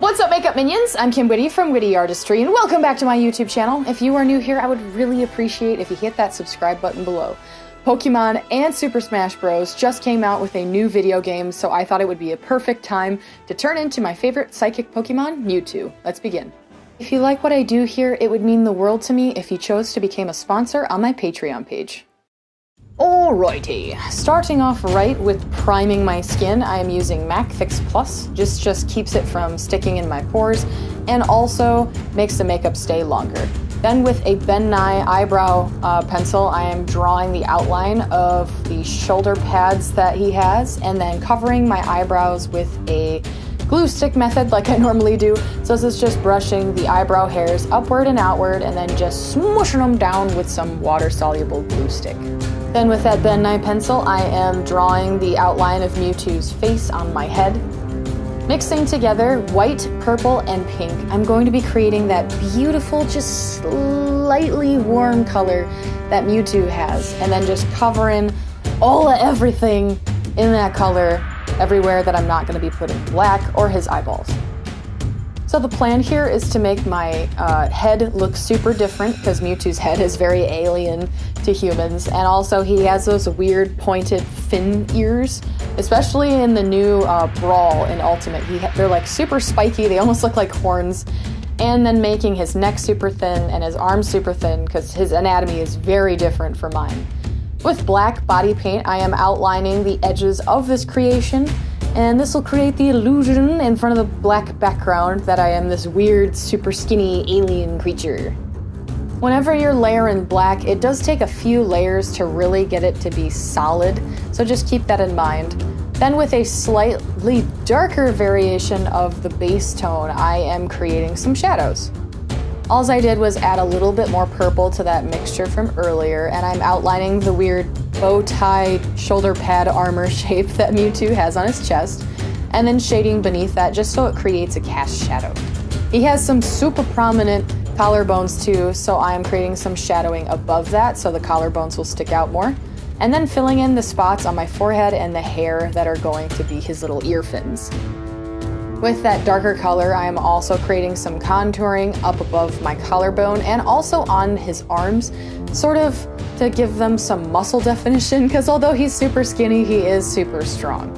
What's up, makeup minions? I'm Witte from WitteArtistry, and welcome back to my YouTube channel. If you are new here, I would really appreciate if you hit that subscribe button below. Pokemon and Super Smash Bros. Just came out with a new video game, so I thought it would be a perfect time to turn into my favorite Psychic Pokemon, Mewtwo. Let's begin. If you like what I do here, it would mean the world to me if you chose to become a sponsor on my Patreon page. Alrighty, starting off right with priming my skin, I am using MAC Fix Plus. Just keeps it from sticking in my pores and also makes the makeup stay longer. Then with a Ben Nye eyebrow pencil, I am drawing the outline of the shoulder pads that he has and then covering my eyebrows with a glue stick method like I normally do. So this is just brushing the eyebrow hairs upward and outward and then just smooshing them down with some water-soluble glue stick. Then with that Ben Nye pencil, I am drawing the outline of Mewtwo's face on my head. Mixing together white, purple, and pink, I'm going to be creating that beautiful, just slightly warm color that Mewtwo has, and then just covering everything in that color everywhere that I'm not going to be putting black or his eyeballs. So the plan here is to make my head look super different because Mewtwo's head is very alien to humans, and also he has those weird pointed fin ears, especially in the new Brawl in Ultimate. They're like super spiky, they almost look like horns, and then making his neck super thin and his arms super thin because his anatomy is very different from mine. With black body paint, I am outlining the edges of this creation, and this will create the illusion in front of the black background that I am this weird, super skinny alien creature. Whenever you're layering black, it does take a few layers to really get it to be solid, so just keep that in mind. Then with a slightly darker variation of the base tone, I am creating some shadows. All I did was add a little bit more purple to that mixture from earlier, and I'm outlining the weird bow tie shoulder pad armor shape that Mewtwo has on his chest, and then shading beneath that just so it creates a cast shadow. He has some super prominent collarbones too, so I am creating some shadowing above that so the collarbones will stick out more, and then filling in the spots on my forehead and the hair that are going to be his little ear fins. With that darker color, I am also creating some contouring up above my collarbone and also on his arms, sort of to give them some muscle definition, because although he's super skinny, he is super strong.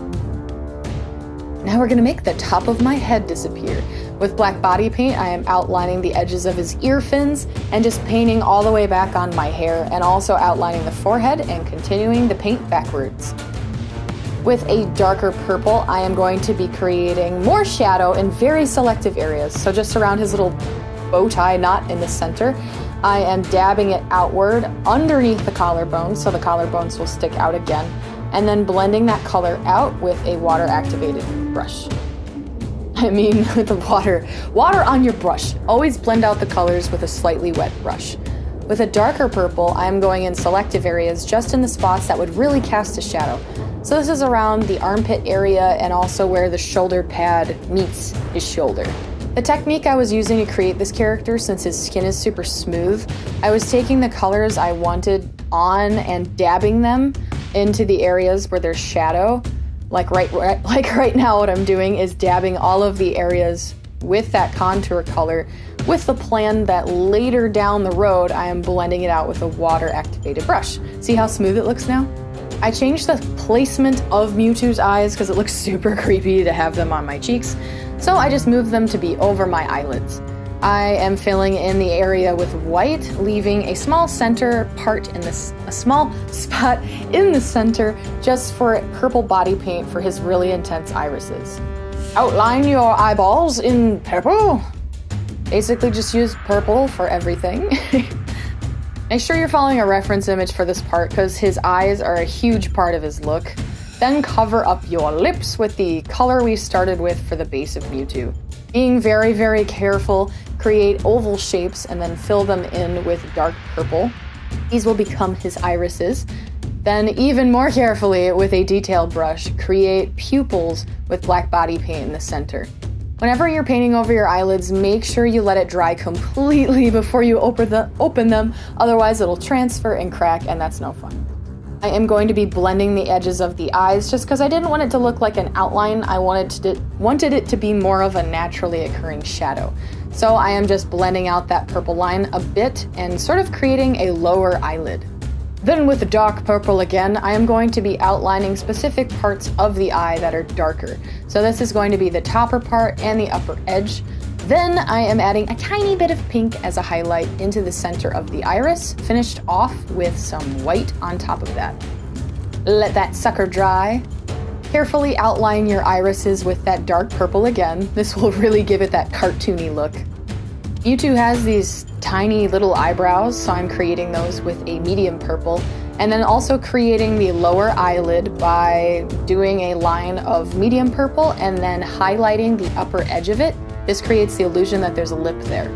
Now we're going to make the top of my head disappear. With black body paint, I am outlining the edges of his ear fins and just painting all the way back on my hair, and also outlining the forehead and continuing the paint backwards. With a darker purple, I am going to be creating more shadow in very selective areas. So just around his little bow tie knot in the center, I am dabbing it outward underneath the collarbones so the collarbones will stick out again, and then blending that color out with a water-activated brush. I mean, with the water on your brush. Always blend out the colors with a slightly wet brush. With a darker purple, I am going in selective areas just in the spots that would really cast a shadow. So this is around the armpit area and also where the shoulder pad meets his shoulder. The technique I was using to create this character, since his skin is super smooth, I was taking the colors I wanted on and dabbing them into the areas where there's shadow. Like right now what I'm doing is dabbing all of the areas with that contour color, with the plan that later down the road I am blending it out with a water-activated brush. See how smooth it looks now? I changed the placement of Mewtwo's eyes because it looks super creepy to have them on my cheeks, so I just moved them to be over my eyelids. I am filling in the area with white, leaving a small center part in this, a small spot in the center just for purple body paint for his really intense irises. Outline your eyeballs in purple. Basically just use purple for everything. Make sure you're following a reference image for this part because his eyes are a huge part of his look. Then cover up your lips with the color we started with for the base of Mewtwo. Being very, very careful, create oval shapes and then fill them in with dark purple. These will become his irises. Then even more carefully with a detail brush, create pupils with black body paint in the center. Whenever you're painting over your eyelids, make sure you let it dry completely before you open them, otherwise it'll transfer and crack and that's no fun. I am going to be blending the edges of the eyes just because I didn't want it to look like an outline. I wanted it to be more of a naturally occurring shadow. So I am just blending out that purple line a bit and sort of creating a lower eyelid. Then with the dark purple again, I am going to be outlining specific parts of the eye that are darker. So this is going to be the topper part and the upper edge. Then I am adding a tiny bit of pink as a highlight into the center of the iris, finished off with some white on top of that. Let that sucker dry. Carefully outline your irises with that dark purple again. This will really give it that cartoony look. Mewtwo has these tiny little eyebrows, so I'm creating those with a medium purple, and then also creating the lower eyelid by doing a line of medium purple and then highlighting the upper edge of it. This creates the illusion that there's a lip there.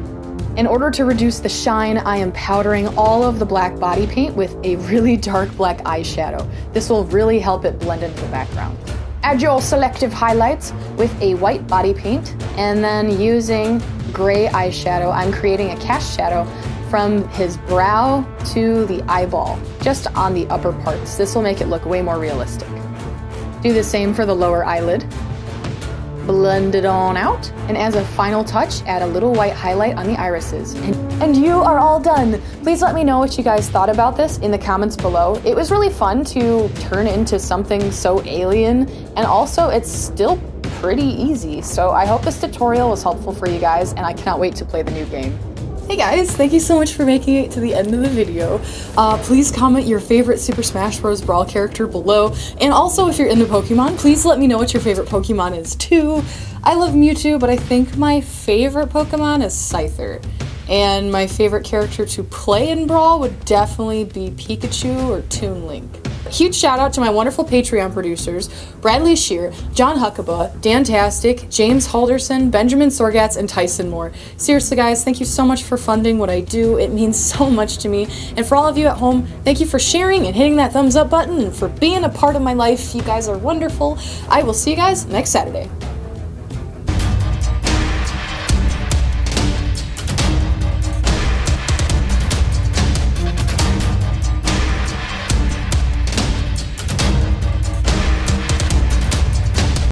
In order to reduce the shine, I am powdering all of the black body paint with a really dark black eyeshadow. This will really help it blend into the background. Add your selective highlights with a white body paint, and then using gray eyeshadow, I'm creating a cast shadow from his brow to the eyeball, just on the upper parts. This will make it look way more realistic. Do the same for the lower eyelid. Blend it on out, and as a final touch, add a little white highlight on the irises. And you are all done! Please let me know what you guys thought about this in the comments below. It was really fun to turn into something so alien, and also it's still pretty easy. So I hope this tutorial was helpful for you guys, and I cannot wait to play the new game. Hey guys, thank you so much for making it to the end of the video. Please comment your favorite Super Smash Bros. Brawl character below, and also if you're into Pokemon, please let me know what your favorite Pokemon is too. I love Mewtwo, but I think my favorite Pokemon is Scyther. And my favorite character to play in Brawl would definitely be Pikachu or Toon Link. A huge shout out to my wonderful Patreon producers, Bradley Shear, John Huckabee, Dantastic, James Halderson, Benjamin Sorgatz, and Tyson Moore. Seriously guys, thank you so much for funding what I do. It means so much to me. And for all of you at home, thank you for sharing and hitting that thumbs up button and for being a part of my life. You guys are wonderful. I will see you guys next Saturday.